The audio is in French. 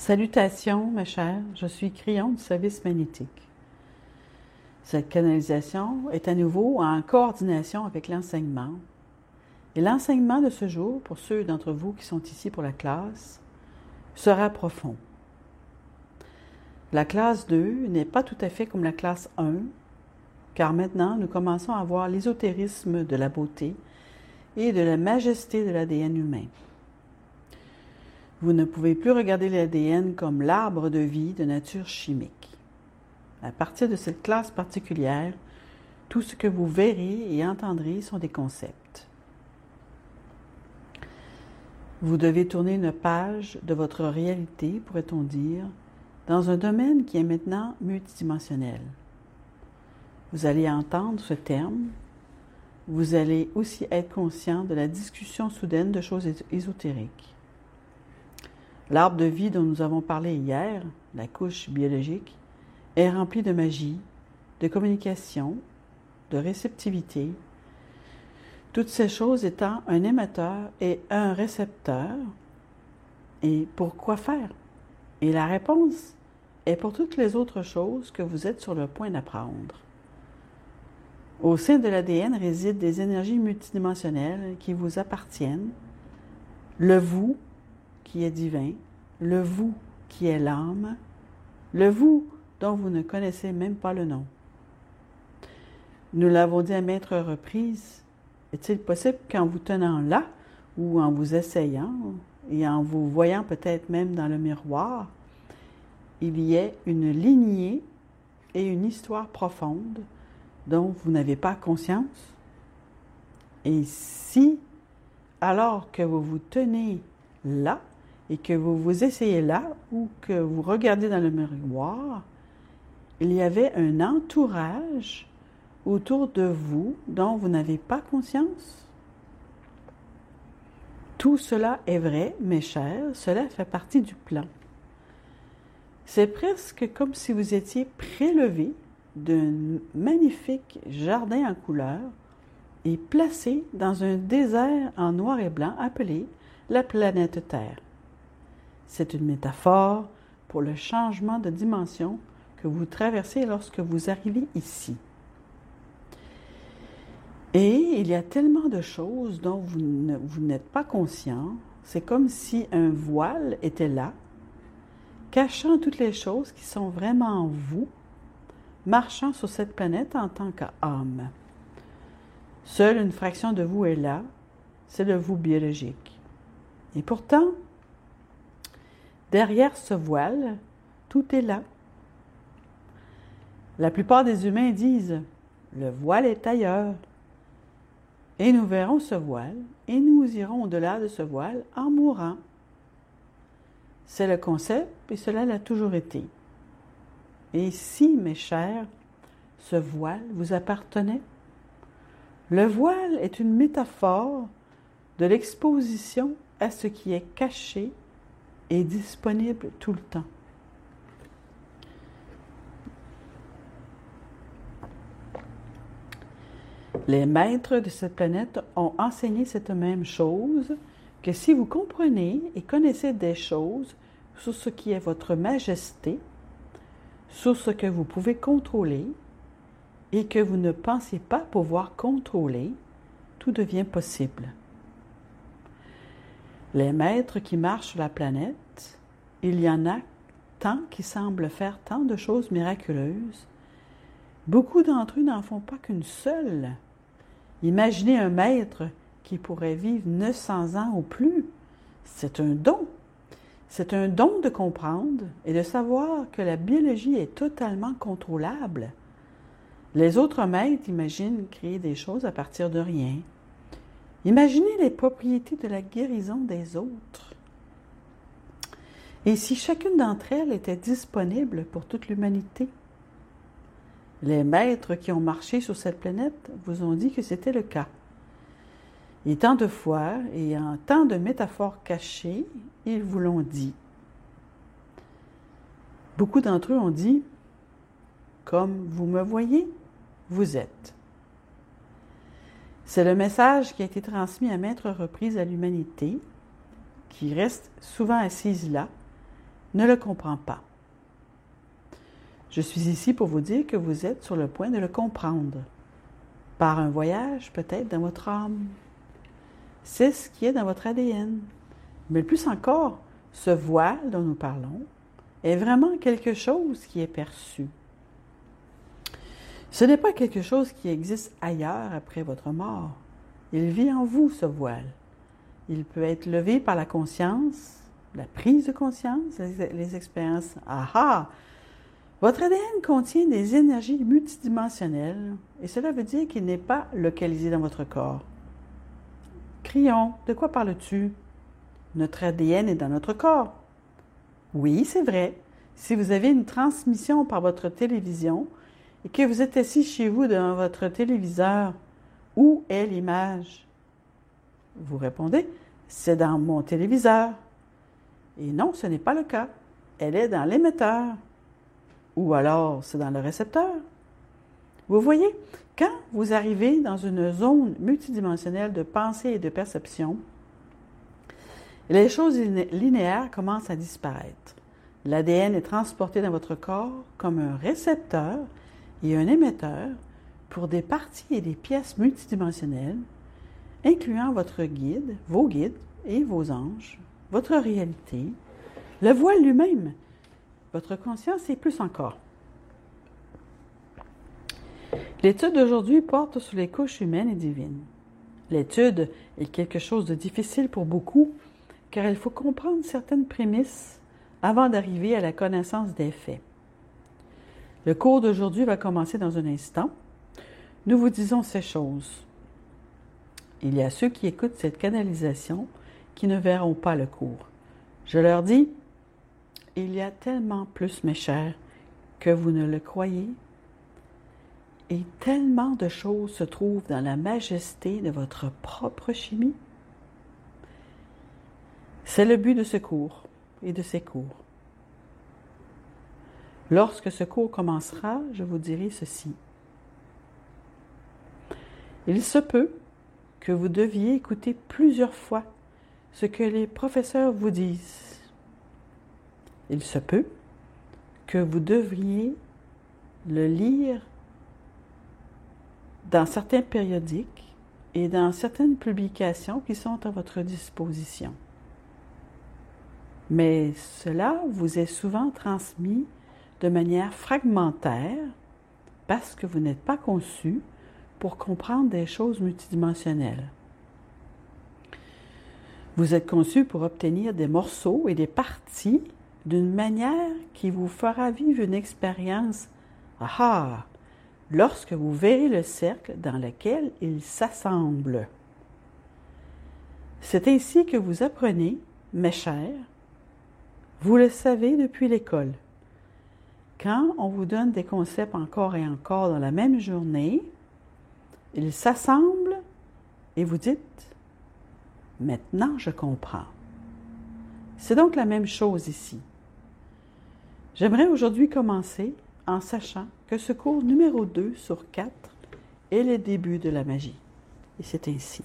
Salutations, mes chers, je suis Crayon du service magnétique. Cette canalisation est à nouveau en coordination avec l'enseignement. Et l'enseignement de ce jour, pour ceux d'entre vous qui sont ici pour la classe, sera profond. La classe 2 n'est pas tout à fait comme la classe 1, car maintenant nous commençons à voir l'ésotérisme de la beauté et de la majesté de l'ADN humain. Vous ne pouvez plus regarder l'ADN comme l'arbre de vie de nature chimique. À partir de cette classe particulière, tout ce que vous verrez et entendrez sont des concepts. Vous devez tourner une page de votre réalité, pourrait-on dire, dans un domaine qui est maintenant multidimensionnel. Vous allez entendre ce terme. Vous allez aussi être conscient de la discussion soudaine de choses ésotériques. L'arbre de vie dont nous avons parlé hier, la couche biologique, est rempli de magie, de communication, de réceptivité, toutes ces choses étant un émetteur et un récepteur. Et pour quoi faire? Et la réponse est pour toutes les autres choses que vous êtes sur le point d'apprendre. Au sein de l'ADN résident des énergies multidimensionnelles qui vous appartiennent, le vous qui est divin, le vous qui est l'âme, le vous dont vous ne connaissez même pas le nom. Nous l'avons dit à maintes reprises, est-il possible qu'en vous tenant là, ou en vous essayant, et en vous voyant peut-être même dans le miroir, il y ait une lignée et une histoire profonde dont vous n'avez pas conscience? Et si, alors que vous vous tenez là, et que vous vous essayez là, ou que vous regardez dans le miroir, il y avait un entourage autour de vous dont vous n'avez pas conscience? Tout cela est vrai, mes chers, cela fait partie du plan. C'est presque comme si vous étiez prélevés d'un magnifique jardin en couleur et placés dans un désert en noir et blanc appelé la planète Terre. C'est une métaphore pour le changement de dimension que vous traversez lorsque vous arrivez ici. Et il y a tellement de choses dont vous n'êtes pas conscient, c'est comme si un voile était là, cachant toutes les choses qui sont vraiment vous, marchant sur cette planète en tant qu'âme. Seule une fraction de vous est là, c'est le vous biologique. Et pourtant, derrière ce voile, tout est là. La plupart des humains disent « le voile est ailleurs ». Et nous verrons ce voile, et nous irons au-delà de ce voile en mourant. C'est le concept, et cela l'a toujours été. Et si, mes chers, ce voile vous appartenait? Le voile est une métaphore de l'exposition à ce qui est caché et disponible tout le temps. Les maîtres de cette planète ont enseigné cette même chose, que si vous comprenez et connaissez des choses sur ce qui est votre majesté, sur ce que vous pouvez contrôler et que vous ne pensez pas pouvoir contrôler, tout devient possible. Les maîtres qui marchent sur la planète, il y en a tant qui semblent faire tant de choses miraculeuses. Beaucoup d'entre eux n'en font pas qu'une seule. Imaginez un maître qui pourrait vivre 900 ans ou plus. C'est un don. C'est un don de comprendre et de savoir que la biologie est totalement contrôlable. Les autres maîtres imaginent créer des choses à partir de rien. Imaginez les propriétés de la guérison des autres. Et si chacune d'entre elles était disponible pour toute l'humanité? Les maîtres qui ont marché sur cette planète vous ont dit que c'était le cas. Et tant de fois, et en tant de métaphores cachées, ils vous l'ont dit. Beaucoup d'entre eux ont dit « Comme vous me voyez, vous êtes ». C'est le message qui a été transmis à maintes reprises à l'humanité, qui reste souvent assise là, ne le comprend pas. Je suis ici pour vous dire que vous êtes sur le point de le comprendre, par un voyage peut-être dans votre âme. C'est ce qui est dans votre ADN. Mais plus encore, ce voile dont nous parlons est vraiment quelque chose qui est perçu. Ce n'est pas quelque chose qui existe ailleurs après votre mort. Il vit en vous, ce voile. Il peut être levé par la conscience, la prise de conscience, les expériences. Ah! Votre ADN contient des énergies multidimensionnelles et cela veut dire qu'il n'est pas localisé dans votre corps. Crions, de quoi parles-tu? Notre ADN est dans notre corps. Oui, c'est vrai. Si vous avez une transmission par votre télévision et que vous êtes assis chez vous devant votre téléviseur, où est l'image? Vous répondez, c'est dans mon téléviseur. Et non, ce n'est pas le cas. Elle est dans l'émetteur. Ou alors, c'est dans le récepteur. Vous voyez, quand vous arrivez dans une zone multidimensionnelle de pensée et de perception, les choses linéaires commencent à disparaître. L'ADN est transporté dans votre corps comme un récepteur et un émetteur pour des parties et des pièces multidimensionnelles, incluant votre guide, vos guides et vos anges, votre réalité, le voile lui-même, votre conscience et plus encore. L'étude d'aujourd'hui porte sur les couches humaines et divines. L'étude est quelque chose de difficile pour beaucoup, car il faut comprendre certaines prémices avant d'arriver à la connaissance des faits. Le cours d'aujourd'hui va commencer dans un instant. Nous vous disons ces choses. Il y a ceux qui écoutent cette canalisation qui ne verront pas le cours. Je leur dis, il y a tellement plus, mes chers, que vous ne le croyez, et tellement de choses se trouvent dans la majesté de votre propre chimie. C'est le but de ce cours et de ces cours. Lorsque ce cours commencera, je vous dirai ceci. Il se peut que vous deviez écouter plusieurs fois ce que les professeurs vous disent. Il se peut que vous devriez le lire dans certains périodiques et dans certaines publications qui sont à votre disposition. Mais cela vous est souvent transmis de manière fragmentaire parce que vous n'êtes pas conçu pour comprendre des choses multidimensionnelles. Vous êtes conçu pour obtenir des morceaux et des parties d'une manière qui vous fera vivre une expérience lorsque vous verrez le cercle dans lequel ils s'assemblent. C'est ainsi que vous apprenez, mes chers, vous le savez depuis l'école. Quand on vous donne des concepts encore et encore dans la même journée, ils s'assemblent et vous dites « Maintenant, je comprends ». C'est donc la même chose ici. J'aimerais aujourd'hui commencer en sachant que ce cours numéro 2 sur 4 est le début de la magie. Et c'est ainsi.